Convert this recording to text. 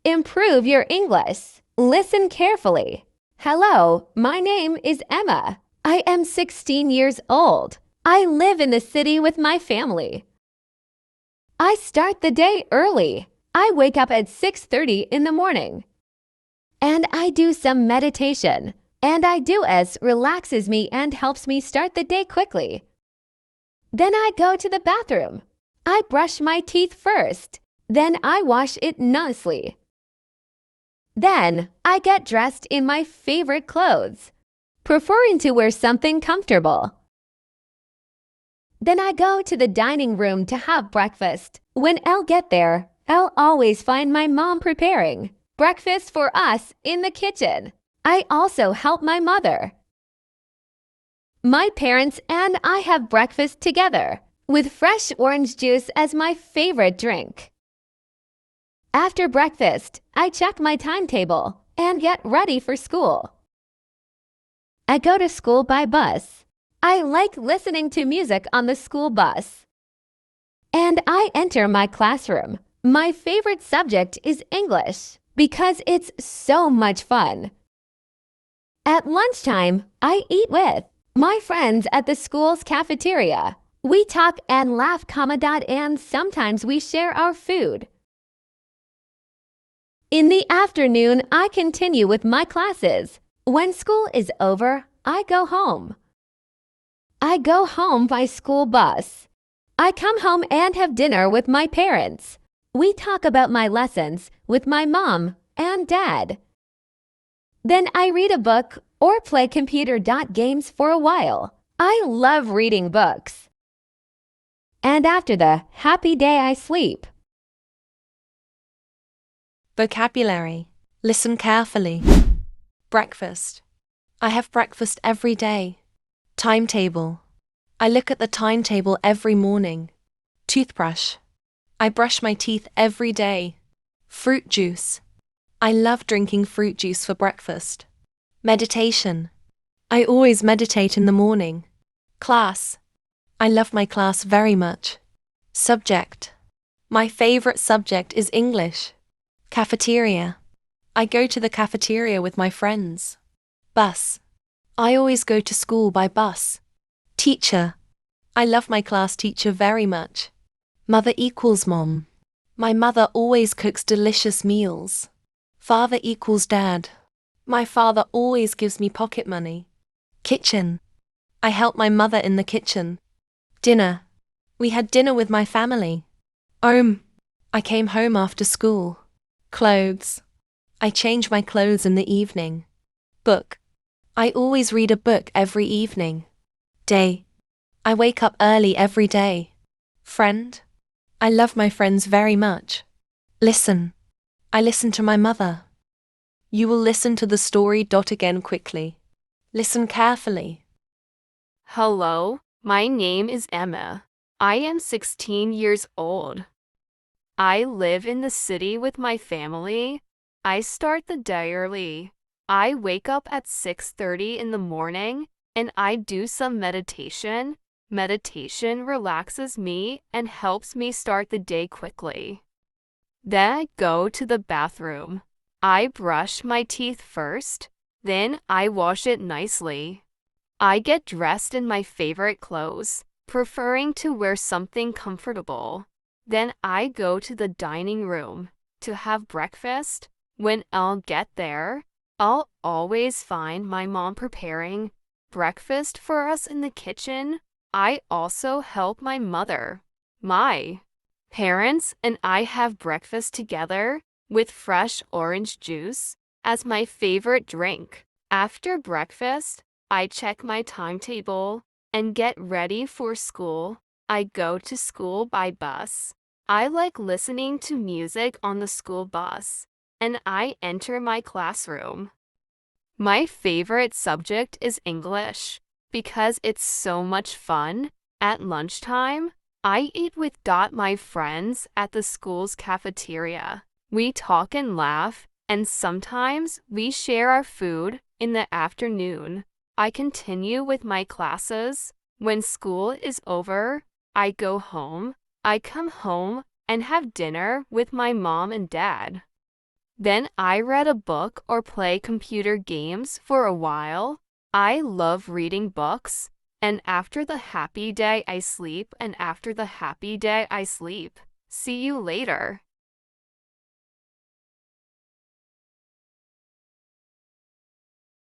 Improve your English. Listen carefully. Hello, my name is Emma. I am 16 years old. I live in the city with my family. I start the day early. I wake up at 6:30 in the morning. And I do some meditation. And I do as relaxes me and helps me start the day quickly. Then I go to the bathroom. I brush my teeth first. Then I wash it nicely. Then I get dressed in my favorite clothes, preferring to wear something comfortable. Then I go to the dining room to have breakfast. When I'll get there, I'll always find my mom preparing breakfast for us in the kitchen. I also help my mother. My parents and I have breakfast together with fresh orange juice as my favorite drink. After breakfast, I check my timetable and get ready for school. I go to school by bus. I like listening to music on the school bus. And I enter my classroom. My favorite subject is English because it's so much fun. At lunchtime, I eat with my friends at the school's cafeteria. We talk and laugh, and sometimes we share our food. In the afternoon, I continue with my classes. When school is over, I go home. I go home by school bus. I come home and have dinner with my parents. We talk about my lessons with my mom and dad. Then I read a book or play computer games for a while. I love reading books. And after the happy day, I sleep. Vocabulary. Listen carefully. Breakfast. I have breakfast every day. Timetable. I look at the timetable every morning. Toothbrush. I brush my teeth every day. Fruit juice. I love drinking fruit juice for breakfast. Meditation. I always meditate in the morning. Class. I love my class very much. Subject. My favorite subject is English. Cafeteria. I go to the cafeteria with my friends. Bus. I always go to school by bus. Teacher. I love my class teacher very much. Mother equals mom. My mother always cooks delicious meals. Father equals dad. My father always gives me pocket money. Kitchen. I help my mother in the kitchen. Dinner. We had dinner with my family. Home. I came home after school. Clothes. I change my clothes in the evening. Book. I always read a book every evening. Day. I wake up early every day. Friend. I love my friends very much. Listen. I listen to my mother. You will listen to the story again quickly. Listen carefully. Hello, my name is Emma. I am 16 years old. I live in the city with my family. I start the day early. I wake up at 6:30 in the morning and I do some meditation. Meditation relaxes me and helps me start the day quickly. Then I go to the bathroom. I brush my teeth first, then I wash it nicely. I get dressed in my favorite clothes, preferring to wear something comfortable. Then I go to the dining room to have breakfast. When I'll get there, I'll always find my mom preparing breakfast for us in the kitchen. I also help my mother. My parents and I have breakfast together with fresh orange juice as my favorite drink. After breakfast, I check my timetable and get ready for school. I go to school by bus. I like listening to music on the school bus, and I enter my classroom. My favorite subject is English because it's so much fun. At lunchtime, I eat with my friends at the school's cafeteria. We talk and laugh, and sometimes we share our food. In the afternoon, I continue with my classes. When school is over, I go home. I come home and have dinner with my mom and dad. Then I read a book or play computer games for a while. I love reading books. And after the happy day, I sleep. And after the happy day, I sleep. See you later.